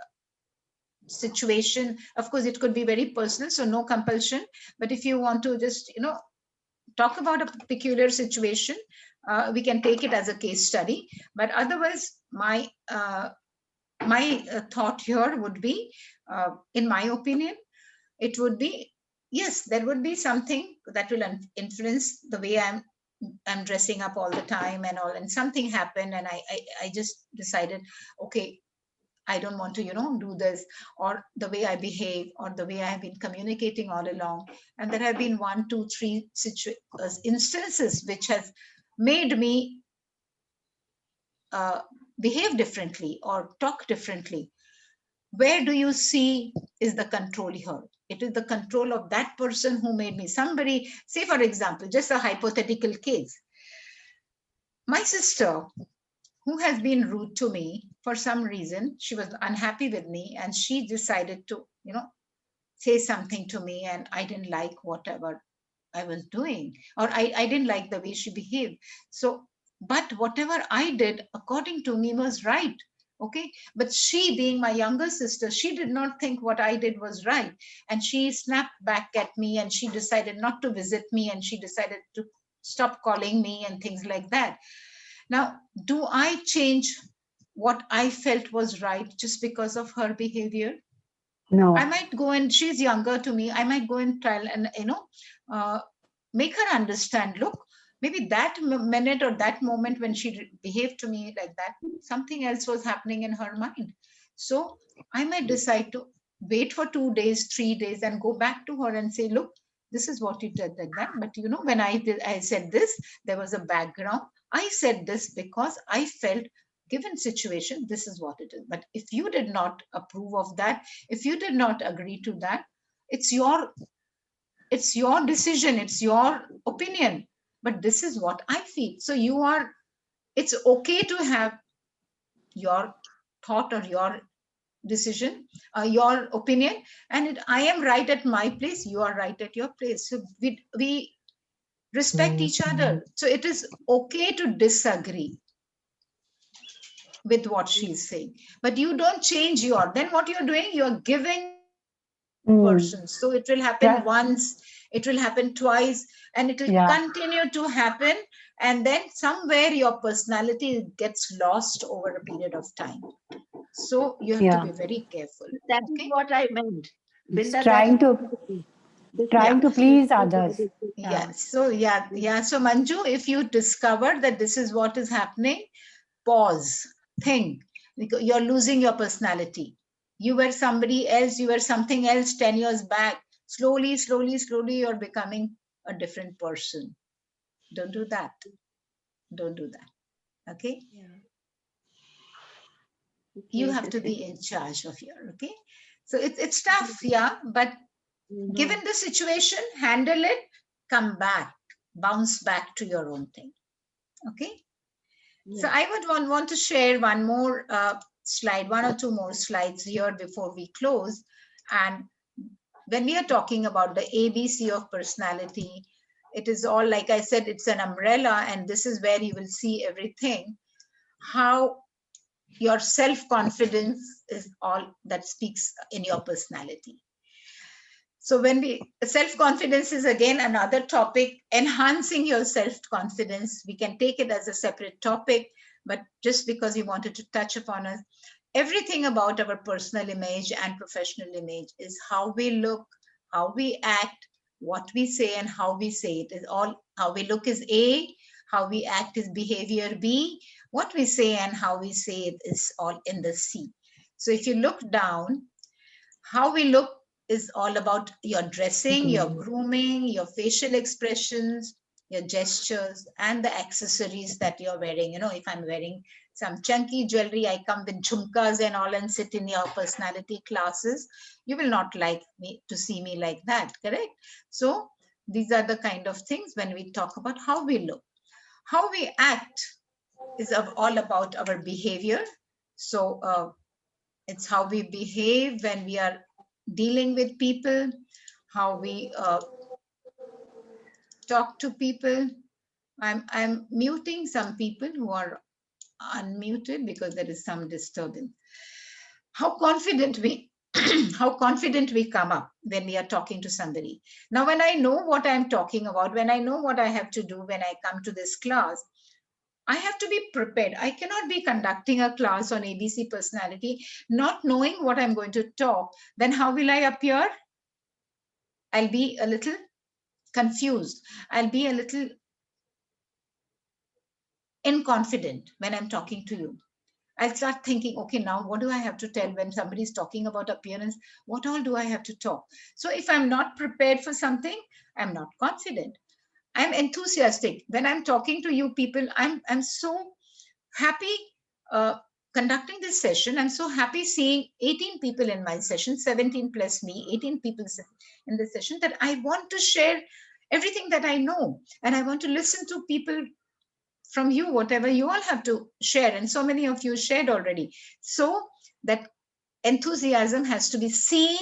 situation. Of course, it could be very personal, so no compulsion. But if you want to just, talk about a peculiar situation, we can take it as a case study. But otherwise, my thought here would be, in my opinion, it would be, yes, there would be something that will influence the way I'm dressing up all the time and all, and something happened and I just decided, okay, I don't want to, do this, or the way I behave, or the way I have been communicating all along. And there have been 1, 2, 3 instances which has made me behave differently or talk differently. Where do you see is the control here? It is the control of that person who made me. Somebody, say for example, just a hypothetical case. My sister, who has been rude to me for some reason, she was unhappy with me and she decided to, say something to me, and I didn't like whatever I was doing, or I didn't like the way she behaved. So, but whatever I did, according to me, was right. Okay. But she, being my younger sister, she did not think what I did was right. And she snapped back at me and she decided not to visit me and she decided to stop calling me and things like that. Now, do I change what I felt was right just because of her behavior? No. I might go and she's younger to me. I might go and try and, make her understand, look, maybe that minute or that moment when she behaved to me like that, something else was happening in her mind. So I might decide to wait for 2 days, 3 days and go back to her and say, look, this is what you did like that. But when I said this, there was a background. I said this because I felt, given situation, this is what it is. But if you did not approve of that, if you did not agree to that, it's your decision, it's your opinion. But this is what I feel. So it's okay to have your thought or your decision, your opinion, and I am right at my place, you are right at your place. So we respect each other. So it is okay to disagree with what she's saying, but you don't change then what you're doing, you're giving person. So it will happen once, it will happen twice, and it will continue to happen. And then somewhere your personality gets lost over a period of time. So you have to be very careful. That is what I meant. It's Binda, trying that's to please others. Yeah. So yeah. So Manju, if you discover that this is what is happening, pause, think, because you're losing your personality. You were somebody else, you were something else 10 years back. Slowly, you're becoming a different person. Don't do that. Don't do that. Okay? You have to be in charge of your, okay? So it's tough, yeah, but given the situation, handle it, come back, bounce back to your own thing. Okay? So I would want to share one more slide, one or two more slides here before we close. And when we are talking about the ABC of personality, it is all, like I said, it's an umbrella, and this is where you will see everything. How your self-confidence is all that speaks in your personality. So when self-confidence is again another topic, enhancing your self-confidence, we can take it as a separate topic, but just because we wanted to touch upon it, everything about our personal image and professional image is how we look, how we act, what we say, and how we say it. Is all how we look is A, how we act is behavior B, what we say and how we say it is all in the C. So if you look down, how we look is all about your dressing, your grooming, your facial expressions, your gestures, and the accessories that you're wearing. You know, if I'm wearing some chunky jewelry, I come with jhumkas and all and sit in your personality classes, you will not like me to see me like that, correct? So these are the kind of things when we talk about how we look. How we act is all about our behavior. So it's how we behave when we are dealing with people, how we talk to people. I'm muting some people who are unmuted because there is some disturbance. How confident we how confident we come up when we are talking to somebody. Now, when I know what I'm talking about, when I know what I have to do when I come to this class, I have to be prepared. I cannot be conducting a class on ABC personality, not knowing what I'm going to talk. Then how will I appear? I'll be a little confused. I'll be a little inconfident when I'm talking to you. I'll start thinking, okay, now what do I have to tell when somebody's talking about appearance? What all do I have to talk? So if I'm not prepared for something, I'm not confident. I'm enthusiastic. When I'm talking to you people, I'm so happy conducting this session. I'm so happy seeing 18 people in my session, 17 plus me, 18 people in this session, that I want to share everything that I know. And I want to listen to people from you, whatever you all have to share. And so many of you shared already. So that enthusiasm has to be seen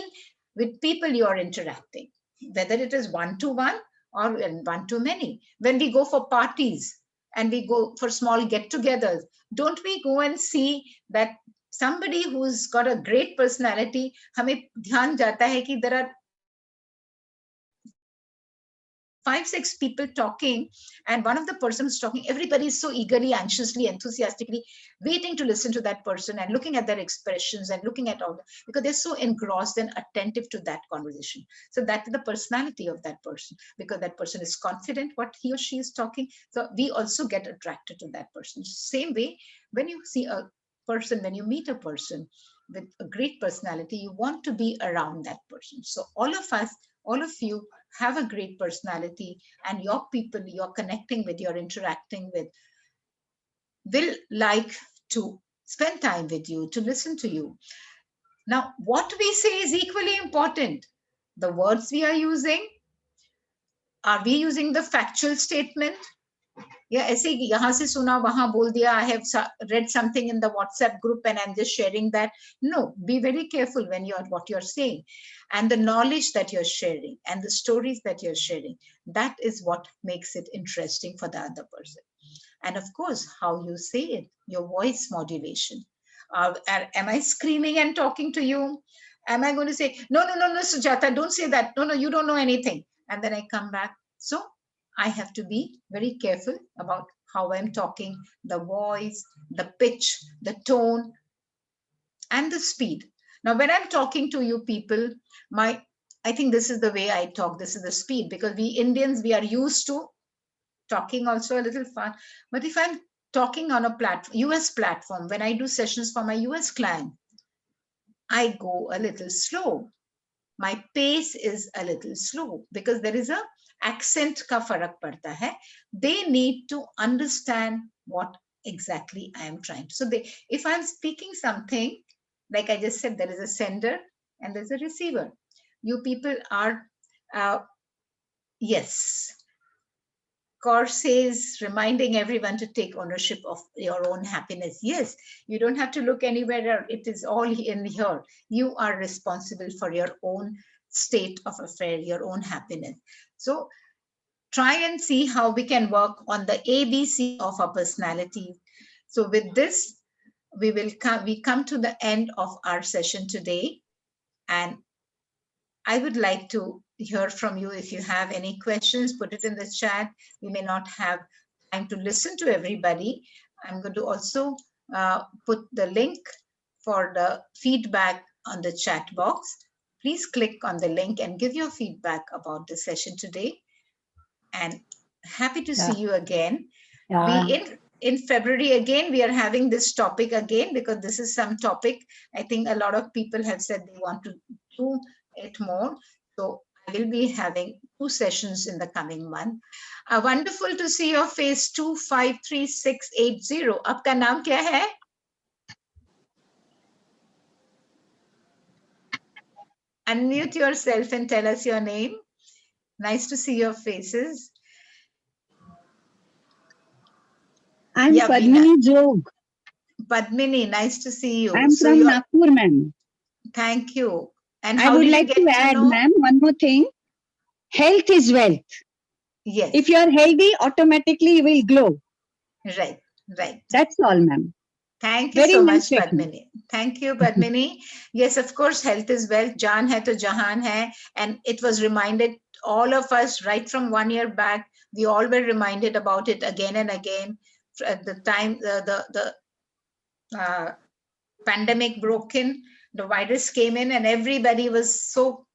with people you're interacting, whether it is one-to-one or one-to-many. When we go for parties and we go for small get-togethers, don't we go and see that somebody who's got a great personality, hame dhyan jata hai ki there are 5-6 people talking, and one of the persons talking, everybody is so eagerly, anxiously, enthusiastically waiting to listen to that person and looking at their expressions and looking at all that, because they're so engrossed and attentive to that conversation. So that's the personality of that person, because that person is confident what he or she is talking. So we also get attracted to that person. Same way, when you see a person, when you meet a person with a great personality, you want to be around that person. So all of us, all of you have a great personality, and your people you're connecting with, you're interacting with, will like to spend time with you, to listen to you. Now, what we say is equally important. The words we are using, are we using the factual statement? Yeah, ऐसे यहाँ से सुना वहाँ बोल दिया, I have read something in the WhatsApp group and I'm just sharing that. No, be very careful when what you're saying, and the knowledge that you're sharing and the stories that you're sharing. That is what makes it interesting for the other person. And of course, how you say it, your voice modulation. Am I screaming and talking to you? Am I going to say, no, Sujata, don't say that. No, you don't know anything. And then I come back. So I have to be very careful about how I'm talking, the voice, the pitch, the tone. and the speed. Now, when I'm talking to you people, I think this is the way I talk. This is the speed, because we Indians, we are used to talking also a little fast. But if I'm talking on a US platform, when I do sessions for my US client, I go a little slow. My pace is a little slow because there is a accent ka farak padta hai. They need to understand what exactly I am trying to. So if I'm speaking something, like I just said, there is a sender and there's a receiver. You people are, yes. Kaur says, reminding everyone to take ownership of your own happiness. Yes, you don't have to look anywhere. It is all in here. You are responsible for your own state of affair, your own happiness. So try and see how we can work on the ABC of our personality. So with this, we come to the end of our session today. And I would like to hear from you. If you have any questions, put it in the chat. We may not have time to listen to everybody. I'm going to also put the link for the feedback on the chat box. Please click on the link and give your feedback about the session today. And happy to see you again. In February again, we are having this topic again, because this is some topic I think a lot of people have said they want to do it more. So I will be having 2 sessions in the coming month. Wonderful to see your face. 253680. Aapka naam kya hai? Unmute yourself and tell us your name. Nice to see your faces. I'm Padmini Jog. Padmini, nice to see you. I'm from Nagpur, ma'am. Thank you. And I would like to add, ma'am, one more thing. Health is wealth. Yes. If you are healthy, automatically you will glow. Right, right. That's all, ma'am. Thank you so much, Padmini. Thank you, Padmini. Yes, of course, health is wealth. Jaan hai to jahan hai. And it was reminded, all of us, right from 1 year back, we all were reminded about it again and again. At the time the pandemic broke in, the virus came in, and everybody was so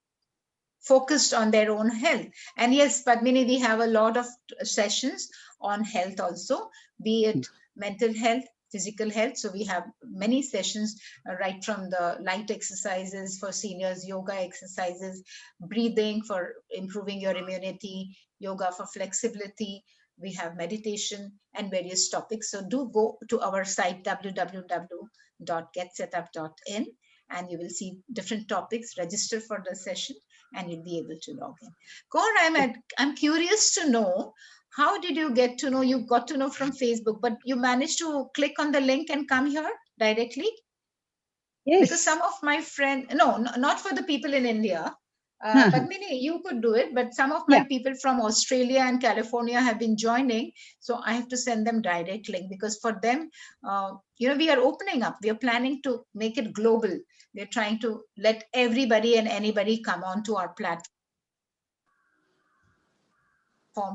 focused on their own health. And yes, Padmini, we have a lot of sessions on health also, be it mental health, physical health. So we have many sessions, right from the light exercises for seniors, yoga exercises, breathing for improving your immunity, yoga for flexibility. We have meditation and various topics. So do go to our site, www.getsetup.in, and you will see different topics. Register for the session and you'll be able to log in. Kaur, I'm curious to know, how did you get to know? You got to know from Facebook, but you managed to click on the link and come here directly? Yes. Because some of my friends, no, not for the people in India. Padmini, you could do it, but some of my people from Australia and California have been joining. So I have to send them direct link, because for them, we are opening up. We are planning to make it global. We're trying to let everybody and anybody come onto our platform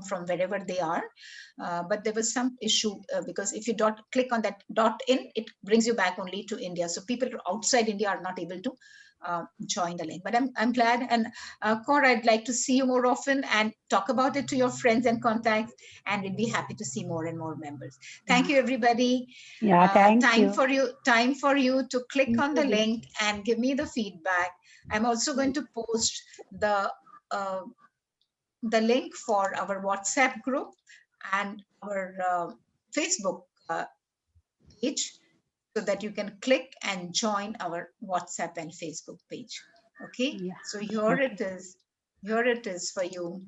from wherever they are. But there was some issue because if you click on that .in, it brings you back only to India. So people outside India are not able to join the link. But I'm glad. And Kaur, I'd like to see you more often and talk about it to your friends and contacts, and we'll be happy to see more and more members. Thank you, everybody. Thank you. Time for you to click on the link and give me the feedback. I'm also going to post the link for our WhatsApp group and our Facebook page, so that you can click and join our WhatsApp and Facebook page. Okay. So here it is. Here it is for you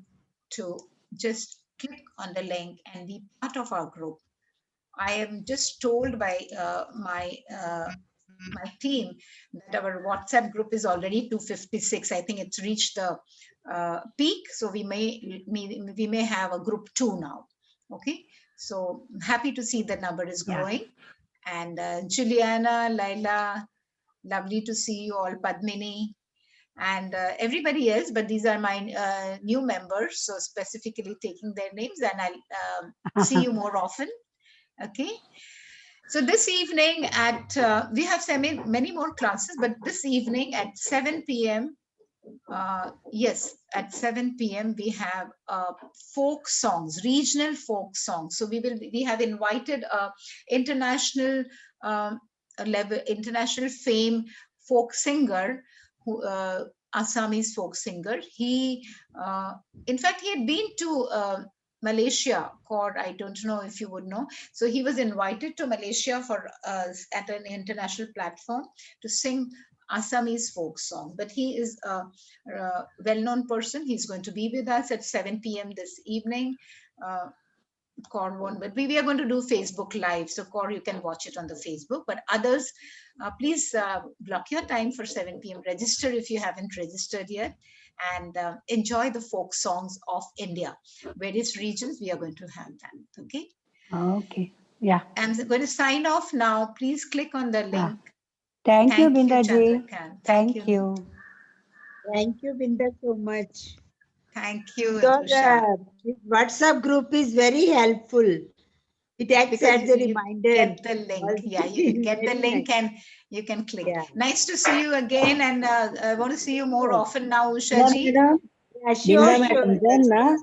to just click on the link and be part of our group. I am just told by my team that our WhatsApp group is already 256. I think it's reached the peak. So we may have a group 2 now. Okay. So I'm happy to see the number is growing. And Juliana, Laila, lovely to see you all, Padmini, and everybody else, but these are my new members, so specifically taking their names, and I'll see you more often. Okay. So this evening at, we have many more classes, but this evening at 7 p.m., yes, at 7 p.m. we have folk songs, regional folk songs. So we have invited international level, international fame folk singer, who Assamese folk singer. He, in fact, he had been to Malaysia, Kaur, I don't know if you would know. So he was invited to Malaysia for at an international platform to sing Assamese folk song. But he is a well-known person. He's going to be with us at 7 p.m. this evening. Kaur won't, but we are going to do Facebook Live. So Kaur, you can watch it on the Facebook. But others, please block your time for 7 p.m. Register if you haven't registered yet. And enjoy the folk songs of India. Various regions, we are going to have that. Okay. Okay. Yeah. I'm going to sign off now. Please click on the link. Thank you, Binda ji. Chandrakant. Thank you. Thank you, Binda, so much. Thank you, Because Tushar. this WhatsApp group is very helpful. It acts Because as a you reminder. get the link. Yeah, you get the Very link nice. and you can click. Yeah. Nice to see you again, and I want to see you more often now, Usha ji. Yeah, sure, Binda sure. madam, done na?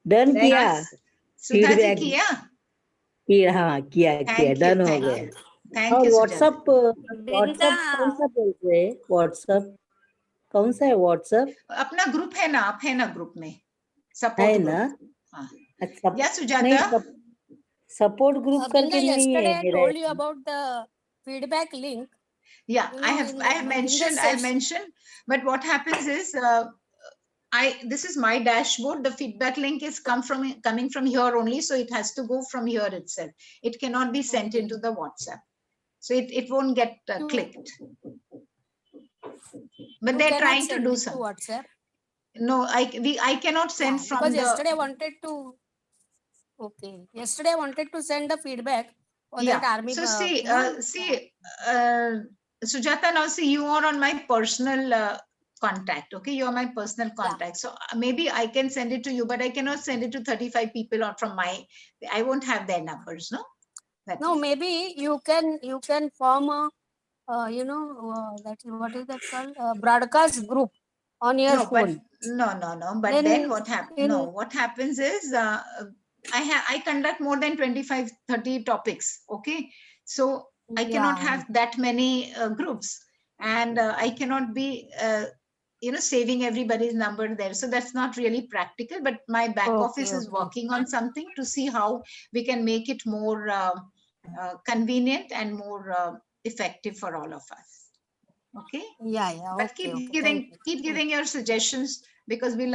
Done Thank किया? Sudha ji Feedback किया? किया, हाँ किया Thank you, done हो thank गया. you. Thank और you, Sujata. WhatsApp कौन सा बोल रहे हैं? WhatsApp कौन सा है WhatsApp? अपना ग्रुप है ना, आप है ना ग्रुप में? है सपोर्ट ना? ग्रुप. हाँ. अच्छा. या नहीं सुजाता? सपोर्ट ग्रुप करके Binda, नहीं है yesterday I मेरा. told you about the feedback link. Yeah, You I know, have in mentioned, this I session. mentioned, but what happens is, this is my dashboard. The feedback link is coming from here only, so it has to go from here itself. It cannot be sent into the WhatsApp, so it won't get clicked. But You they're cannot trying to send do it to something. WhatsApp. No, I cannot send from Because the. yesterday I wanted to. Okay. Yesterday I wanted to send the feedback for that army. So see, you know, Sujata, now see, you are on my personal contact. Okay, you are my personal contact. So maybe I can send it to you, but I cannot send it to 35 people or from my. I won't have their numbers, no. no, maybe you can form a that what is that called, broadcast group on your phone. But then what happens? No, what happens is I conduct more than 25, 30 topics. Okay, so I cannot have that many groups, and I cannot be saving everybody's number there. So that's not really practical. But my back office is working on something to see how we can make it more convenient and more effective for all of us. Okay. Yeah. But keep giving your suggestions, because we